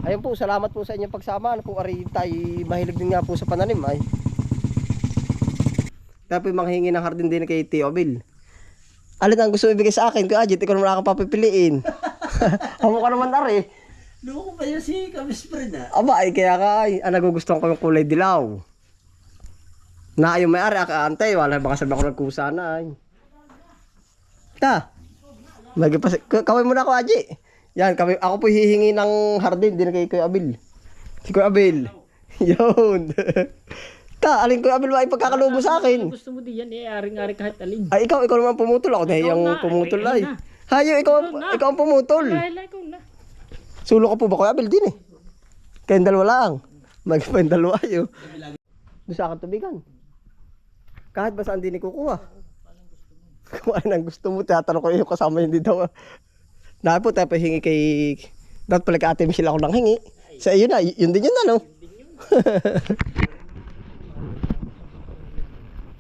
Ayun po, salamat po sa inyong pagsama. Kung ari tayo mahilig din nga po sa pananim ay. Tapos manghingi ng hardin din kay Tio Bill. Alin ang gusto ibigay sa akin? Kaya Ajit, ikaw naman ako papipiliin. Amo ka naman ari. Loko pa yun si Kamispre na. Aba ay kaya ka ay. Nagugustuhan ko yung kulay dilaw. Na yung may ari akaantay. Wala baka sabi ako nagkusa na ay. Ta. Kaway muna ako Aji. Yan, ako po hihingi ng hardin din kay Kuya Abil. Si Kuya Abil. Yun. Ta, alin Kuya Abil ba ipagkakalubo sa akin? Gusto mo din yan eh, aring-ari kahit alin. Ay, ikaw naman pumutol ako. Dahil yung pumutol ay. Hayo, ikaw ang pumutol. Ikaw na. Sulo ka po ba Kuya Abil din eh? Kayong dalawa lang. Magpapayong dalawa ayo. Doon sa akin tubigan. Kahit ba saan din ikukuha? Kung ano ang gusto mo, tatanong ko yung kasama hindi daw. Dahil po tayo pahingi kay... Dapat pala ka Ate Michelle ako nang hingi. Sa iyo na, yun din yun na no?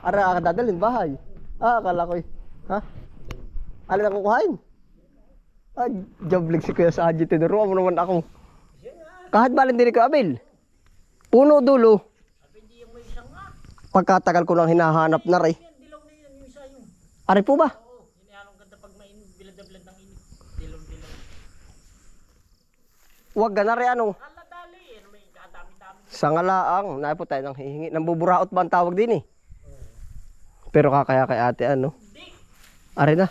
Ara, dadalhin bahay. Akala ko ha? Alin ang kukuhain? Joblig si Kuya sa Haji, tinuruan mo naman ako. Kahit balin din ko Abel. Puno dulo. Pagkatagal ko nang hinahanap na rin. Ari po ba? Huwag ka na rin ano. Sa ngalaang, naipo tayo nang hihingi. Nambuburaot ba ang tawag din eh? Pero kakaya kay ate ano? Ari na.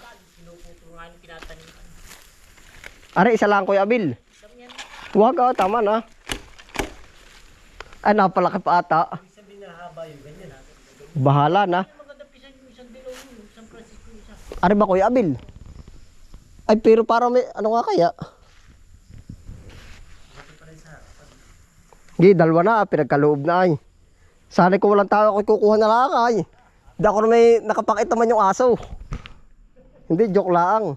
Ari, isa lang Kuya Abil. Huwag tama na. Ay, napalaki pa ata. Bahala na. Ari ba Kuya Abil? Ay, pero parang may, ano nga kaya? Hindi, dalawa na, pinagkaloob na ay. Sana ko walang tao ako kukuha na lang ay. Hindi ako na may nakapakita man yung aso. Hindi, joke lang.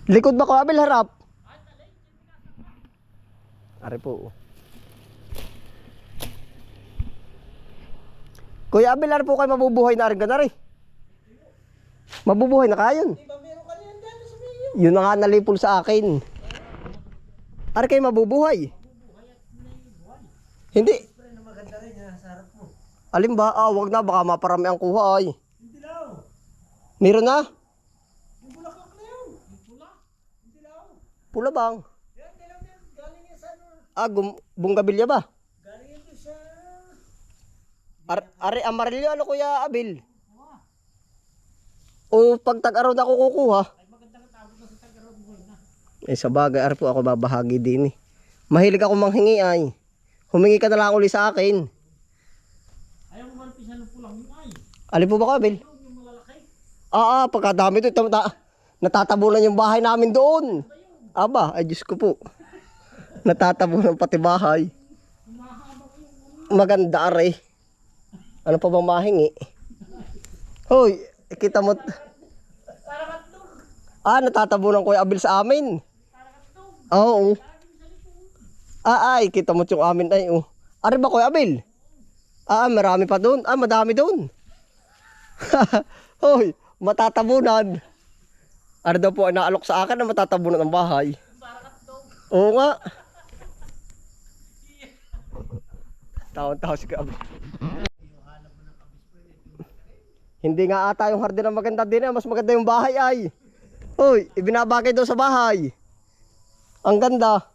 Likod ba ko, Abel, harap? Ari po. Kuya Abel, ari po kayo mabubuhay na rin ka na rin. Mabubuhay na kayon. Yun na nga nalipol sa akin. Ari kayo mabubuhay. Hindi. Alin ba? Wag na. Baka maparami ang kuha ay. Hindi daw. Meron na? Yung bulaklak na yun. Yung pula. Hindi daw. Pula bang? Yan, dilaw yan. Galing yan sa ano. Bunggabilya ba? Galing yan doon sa... Ari, amarilyo ano Kuya Abil? O pag tag-araw na ako kukuha? Ay, magandang tabot na sa tag-araw buhay na. Eh sa bagay, ari po ako babahagi din eh. Mahilig ako manghingi ay. Humingi ka na lang uli sa akin. Ayaw mo malpisan ng pulang yun ay. Alin po ba ka, Abil? Yung malalaki. Pagkadami ito. Natatabunan yung bahay namin doon. Aba, ay Diyos ko po. Natatabunan pati bahay. Maganda are. Ano pa bang mahingi? Hoy, kita mo. Natatabunan ko yung Abil sa amin. Oo. Ay, kita mo yung amin ay. Ari ba Kuya Abil? Marami pa doon. Madami doon. Hoy, matatabunan. Ari daw po ay naalok sa akin na matatabunan ng bahay. Oo nga. Taon-taon si Kuya Abil. Hindi nga ata yung hardin na maganda din. Mas maganda yung bahay ay. Hoy, ibinabagay daw sa bahay. Ang ganda.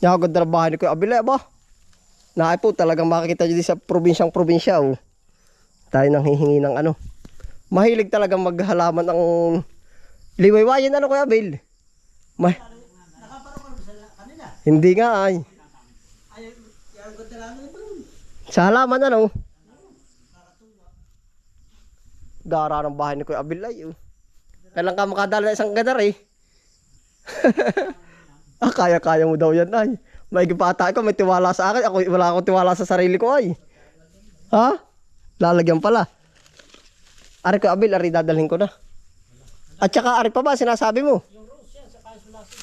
Yung ganda ng bahay ni Kuya Abil ba? Naay po talagang makikita nyo din sa probinsya. Oh. Tayo nang hihingi ng ano. Mahilig talagang maghalaman ng liwaywayan ano Kuya Abil. Nakaparang sa kanila. Hindi nga ay. Ayaw, yung ganda lang na doon. Sa halaman ano. Gara ng bahay ni Kuya Abil ay. Kailan ka makadala ng isang gadar eh. Kaya-kaya mo daw yan ay. May gipata ko, may tiwala sa akin. Wala akong tiwala sa sarili ko ay. Ha? Lalagyan pala. Ari Kuya Abil, ari dadalhin ko na. At saka ari pa ba sinasabi mo?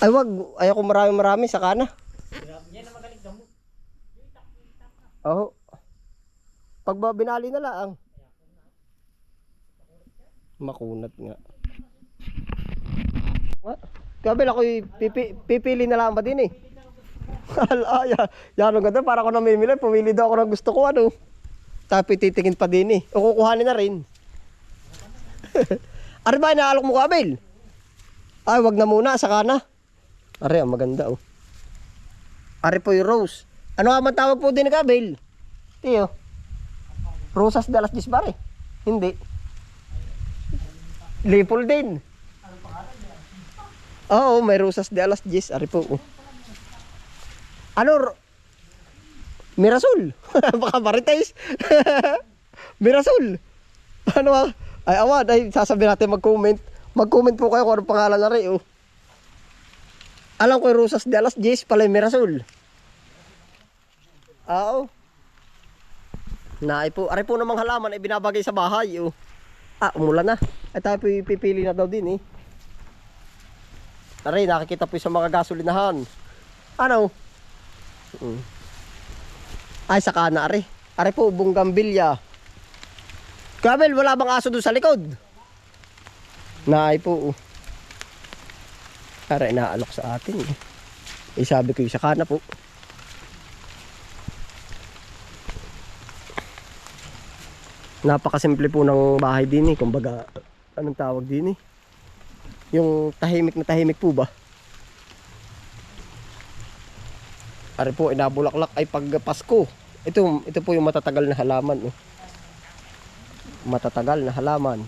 Ay wag, ayaw ko marami-marami saka na. Yan ang magaling damo. Oo. Pag binali na lang. Makunat nga. What? Gabi ako pipili na lang ba din eh. Ala, yan ang ganda. Para ako namimili. Pumili daw ako ng gusto ko ano. Tapos titingin pa din eh. O kukuhanin na rin. Ari ba, inaalok mo ko, Abel? Ay, wag na muna. Saka na. Ari, ang maganda oh. Ari po yung rose. Ano nga man tawag po din ni Abel? Tiyo. Rosas de las Gisbare. Hindi. Lipol din. Oo, may rosas de alas 10. Ari po. Oh. Ano? Mirasol. Baka marites. Mirasol. Ano ah? Ay awan. Ay sasabihin natin mag-comment. Mag-comment po kayo kung anong pangalan na rin. Oh. Alam ko yung rosas de alas 10 pala yung Mirasol. Oo. Naay po. Ari po namang halaman ay binabagay sa bahay. Oh. Ah, umulan na. Ay tayo po pipili na daw din eh. Aray, nakikita po sa mga gasolinahan. Ano? Ay, saka na, ari. Ari po, bunggambilya. Kabel, wala bang aso doon sa likod? Naay po. Aray, naalok sa atin. Eh, sabi ko yung saka na po. Napakasimple po ng bahay din eh. Kumbaga, anong tawag din eh? Yung tahimik na tahimik po ba? Ari po, inabulaklak ay pag Pasko. Ito po yung matatagal na halaman. Oh. Matatagal na halaman.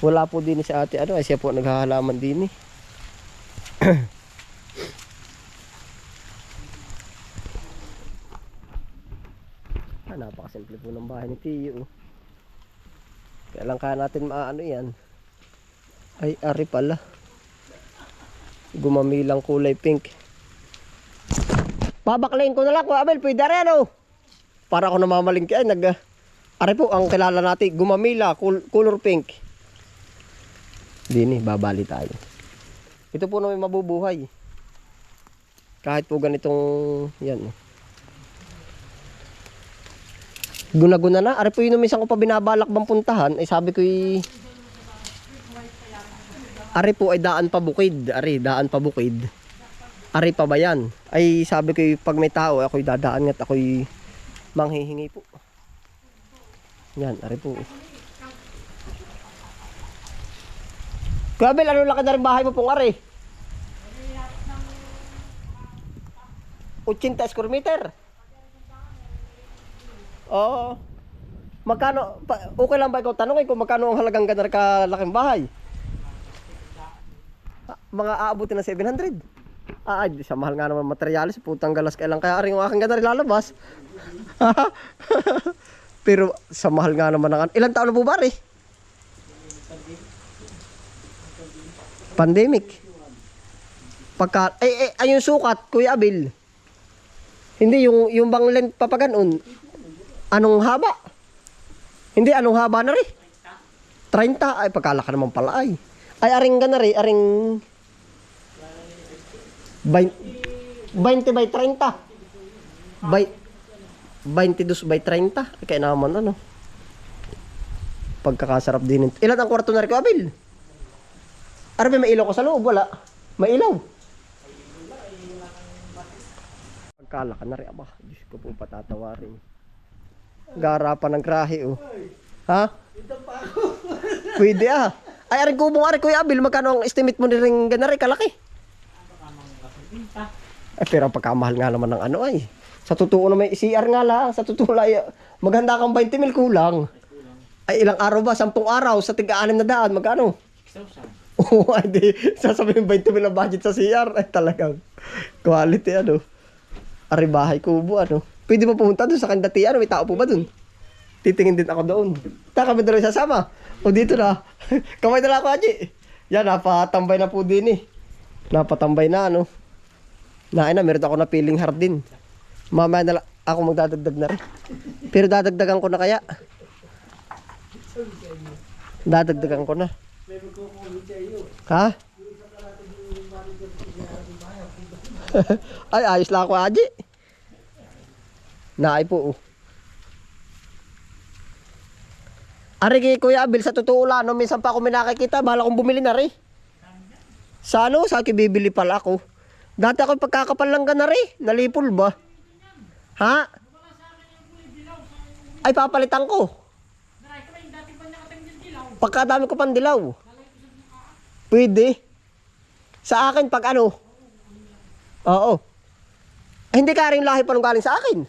Wala po din si ate. Ano, ay siya po naghahalaman din eh. Napakasimple po ng bahay ni Tiyo. Kaya lang kaya natin maano yan. Ay, ari pala. Gumamilang kulay pink. Babaklayin ko na lang, Kuya Abel, pwede rin ano. Para ako namamalingki ay ari po ang kilala natin, gumamila, color pink. Dini, babali tayo. Ito po na may mabubuhay. Kahit po ganitong yan. Guna-guna na. Ari po yun minsan ko pa binabalak bang puntahan. Ay sabi ko ari po ay daan pa bukid. Ari, daan pa bukid. Ari pa ba yan? Ay sabi ko pag may tao ako'y dadaan at ako'y manghihingi po. Yan, ari po. Gabel, ano laki na rin bahay mo pong ari? 80 square meter. Oo. Magkano, okay lang ba ikaw tanongin kung magkano ang halagang ganar kalaking bahay? Mga aabutin na 700. Ay, sa mahal nga naman materialis, putang galas kailan kaya rin yung aking ganar ilalabas. Pero sa mahal nga naman ng ilang taon na po ba rin? Pandemic. Pagka, ay yung sukat, Kuya Abil. Hindi, yung bang length papaganon. Anong haba? Hindi, anong haba na rin? 30. Ay, pagkalaka naman pala ay. Ay, aring gana rin, aring 20 by 30. 22 by 30. Kaya naman ano. Pagkakasarap din. Ilan ang kwarto na rin, Kuya Abil? Arabi, may ilaw ko sa loob, wala. May ilaw. Pagkalaka na rin, aba. Diyos ko po patatawarin. Garapan ng grahe, oh. Ha? Pwede ah. Ay, aring kubong ari, Kuya Abil, magkano ang estimate mo ni ring ganari, kalaki? Ay, pero pagkamahal nga naman ng ano ay. Sa totoo na may CR nga lang. Sa totoo lang, maganda kang 20 mil kulang. Ay, ilang araw ba? 10 araw sa tiga-6 na daan, magkano? 6,000. Oo, ay di. Sasabihin 20 mil na budget sa CR. Ay, talagang quality, ano. Ari bahay kubo, ano. Pwede mo pumunta doon sa kandatian. May tao po ba doon? Titingin din ako doon. Kami doon sasama. O dito na. Kamay na lang ako, Haji. Yan, napatambay na po din eh. Napatambay na, ano. Na, meron ako na feeling hard din. Mamaya na lang ako magdadagdag na rin. Pero dadagdagan ko na kaya. Dadagdagan ko na. Ha? Ay, ayos lang ako, Haji. Naay po, oh. Ari kay Kuya Abil, sa totoo lang, no, minsan pa ako may nakikita, bahala kong bumili na rin. Sa ano? Sa akin bibili pala ako. Dati ako pagkakapal lang ganari. Nalipol ba? Ha? Ay, papalitan ko. Pagkadami ko pang dilaw. Pwede. Sa akin pag ano? Oo. Ay, hindi ka rin lahi pa nung galing sa akin.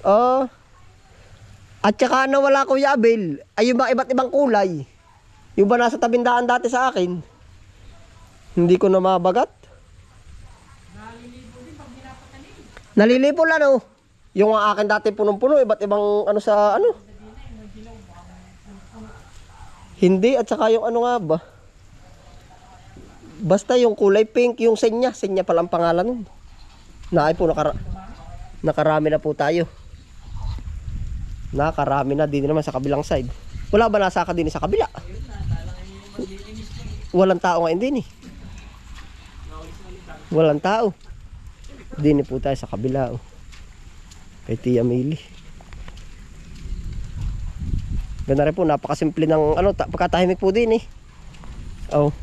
Oo. At saka nawala Kuya Abel, ay yung mga iba't ibang kulay. Yung ba nasa tabindaan dati sa akin? Hindi ko na mabagat. Nalilipol ano? Yung akin dati punong-puno, iba't ibang ano sa ano? Hindi, at saka yung ano nga ba? Basta yung kulay pink, yung senya. Senya pala ang pangalan nun. Naay po, nakarami na po tayo. Nakarami na din naman sa kabilang side. Wala ba nasaka din sa kabila? Walang tao ngayon din eh. Walang tao. Din po tayo sa kabila. Oh. Kay Tia Mili. Ganda rin po, napakasimple ng ano, pagkatahimik po din eh. Oh.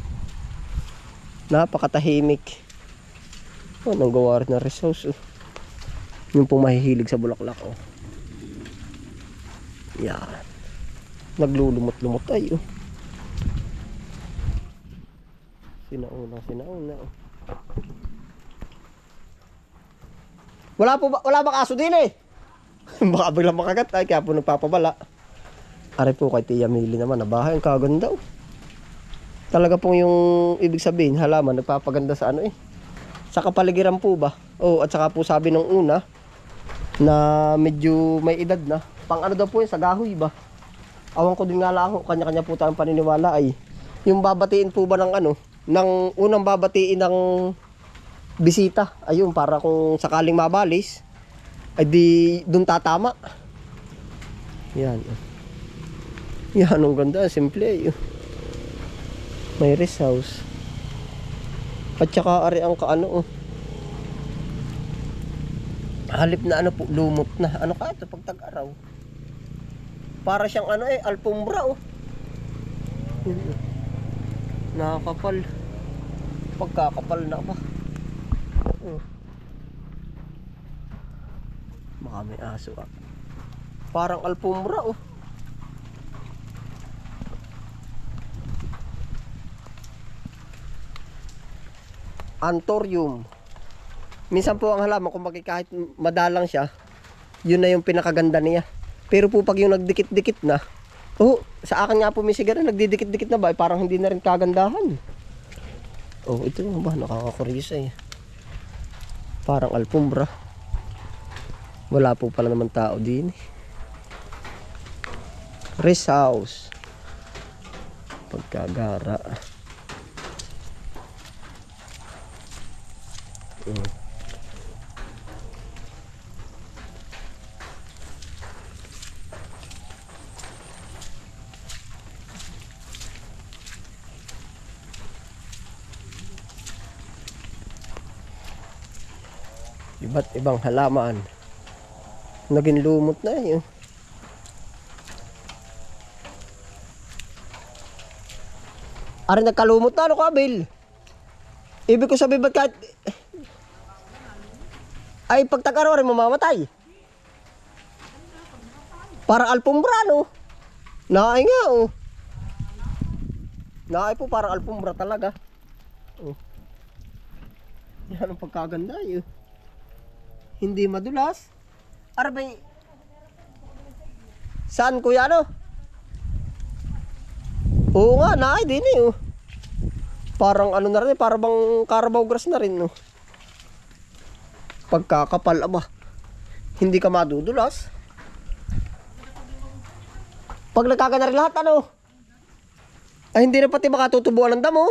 Napakatahimik. Oh, nang gawa rin na resource. Oh. Yung po mahihilig sa bulaklak. Oh. Yan. Naglulumot-lumot tayo. Sinauna. Oh. Wala bang aso din eh. Baka biglang makagat ay kaya po nagpapabala. Ari po kay Tia Mili naman na bahay ang kaganda. Oh. Talaga pong yung ibig sabihin halaman nagpapaganda sa ano eh. Sa kapaligiran po ba? Oh, at saka po sabi nung una na medyo may edad na. Pang ano daw po yun, sa gahoy ba? Awan ko din nga lang ako, kanya-kanya po tayong paniniwala ay yung babatiin po ba ng ano, ng unang babatiin ng bisita, ayun, para kung sakaling mabalis, ay di dun tatama. Yan. Yan, ang ganda, simple ay. May rest house. At saka ari ang kaano, oh. Halip na ano po, lumot na. Ano ka ito pag tag-araw? Para siyang ano eh, alpombra oh. Nakakapal. Pagkakapal na ba? Baka may aso ah. Parang alpombra oh. Anthurium. Minsan po ang halaman kung kahit madalang siya, yun na yung pinakaganda niya. Pero po pag yung nagdikit-dikit na, oh, sa akin nga po may sigara, nagdidikit-dikit na ba, parang hindi na rin kagandahan. Oh, ito nga ba, nakakakurisa eh. Parang alpombra. Wala po pala naman tao din eh. Rest house. Pagkagara. Iba't ibang halaman. Naging lumot na yun. Ari nagkalumot na ano ka, Bill? Ibig ko sabihin ba't kahit ay pagtag-araw rin mamamatay. Parang alpombra no. Naay nga oh. Naay po parang alpombra talaga. Oh. Yan ang pagkaganda yun. Hindi madulas. Arbay. Saan kuya ano? Oo nga, naay din eh oh. Parang ano na rin, parang bang Carabao grass na rin no. Pagkakapal aba. Hindi ka madudulas. Pag nagkaga na rin lahat ano. Ay hindi na pati makatutubuan ng damo.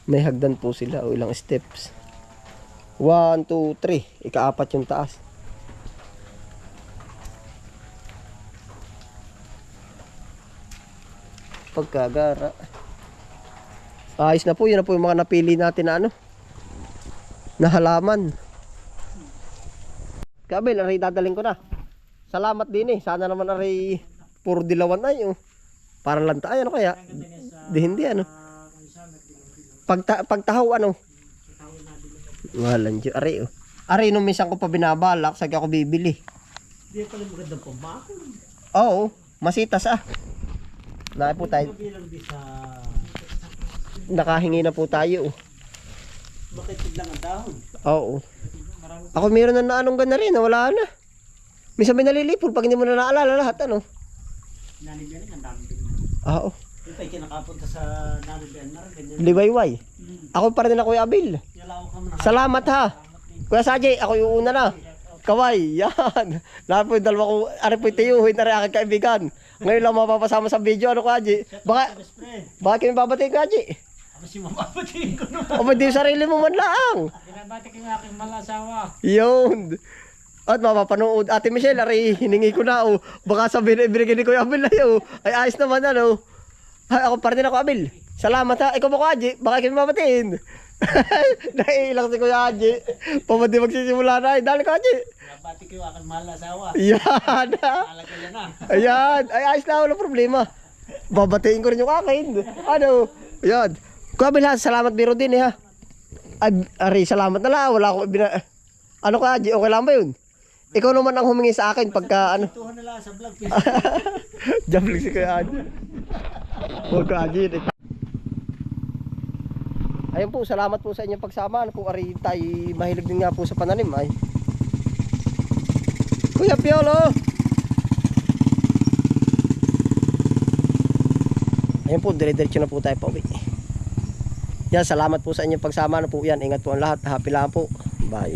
May hagdan po sila o ilang steps. 1, 2, 3. Ika-4 yung taas. Pagkagara. Ayos na po. Yun na po yung mga napili natin na ano. Na halaman. Kabel, aray dadaling ko na. Salamat din eh. Sana naman aray puro dilawan na yun. Parang lanta. Ay ano kaya? Di hindi ano. Pagtahaw ano. Walang Diyo. Ari oh. Ari nung minsan ko pa binabalak, sag ako bibili. Hindi pala magandang pambako. Oo, masitas ah. Naka po tayo. Mabilang di sa... Nakahingi na po tayo. Bakit lang ang dahon? Oo. Ako meron na anong gana rin, wala na. Minsan may nalilipol pag hindi mo na naalala lahat ano. Nanibiyan ang dami din. Oo. Yung tayo kinakapunta sa nanibiyan na rin. Ganyan. Liwayway. Ako pa rin na Kuya Abil. Yalaw ka muna. Salamat ha. Kuya Sajay, ako yung una na. Kaway, yan. Lahat po yung dalawa ko, ano po yung tiyuhin na rin aking kaibigan. Ngayon lang mapapasama sa video, ano ka, Haji? Baka kami babatiin ka, Haji? Ako si mamabatiin ko naman. O, hindi yung sarili mo man lang. Binabati ko yung aking malasawa. Yun. At mapapanood. Ate Michelle, ari, hiningi ko na, oh. Baka sabihin, ibigay ni Kuya Abil na yun. Ay, ayos naman, ano. Ay, ako pa rin ako, Abil. Salamat ha. Ikaw ba ko, Haji? Baka kami babatiin. Naiilang si Kuya Haji. Pamadi magsisimula na. Dali ka, Haji. Binabati ko yung aking malasawa. Yan. Talaga yan na. Ayan. Ay, ayos na. Walang problema. Babatiin ko rin yung akin. Ano? Ayan. Kuya Abil ha. Salamat biro din ha. Ay, ari, salamat na lang. Wala akong Ano ka, Haji? Okay lang ba yun? Ikaw naman ang humingi sa akin pagka ano. Tuhan na lang sa vlog. Jambling si Kuya Haji. Huwag ka, Haji. Ayun po, salamat po sa inyong pagsama. Ano po, ari tayo mahilig din nga po sa pananim ay. Kuya Piolo! Ayun po, dire-diretso na po tayo pa uwi. Yan, salamat po sa inyong pagsama. Ano po yan, ingat po ang lahat. Happy lang po. Bye.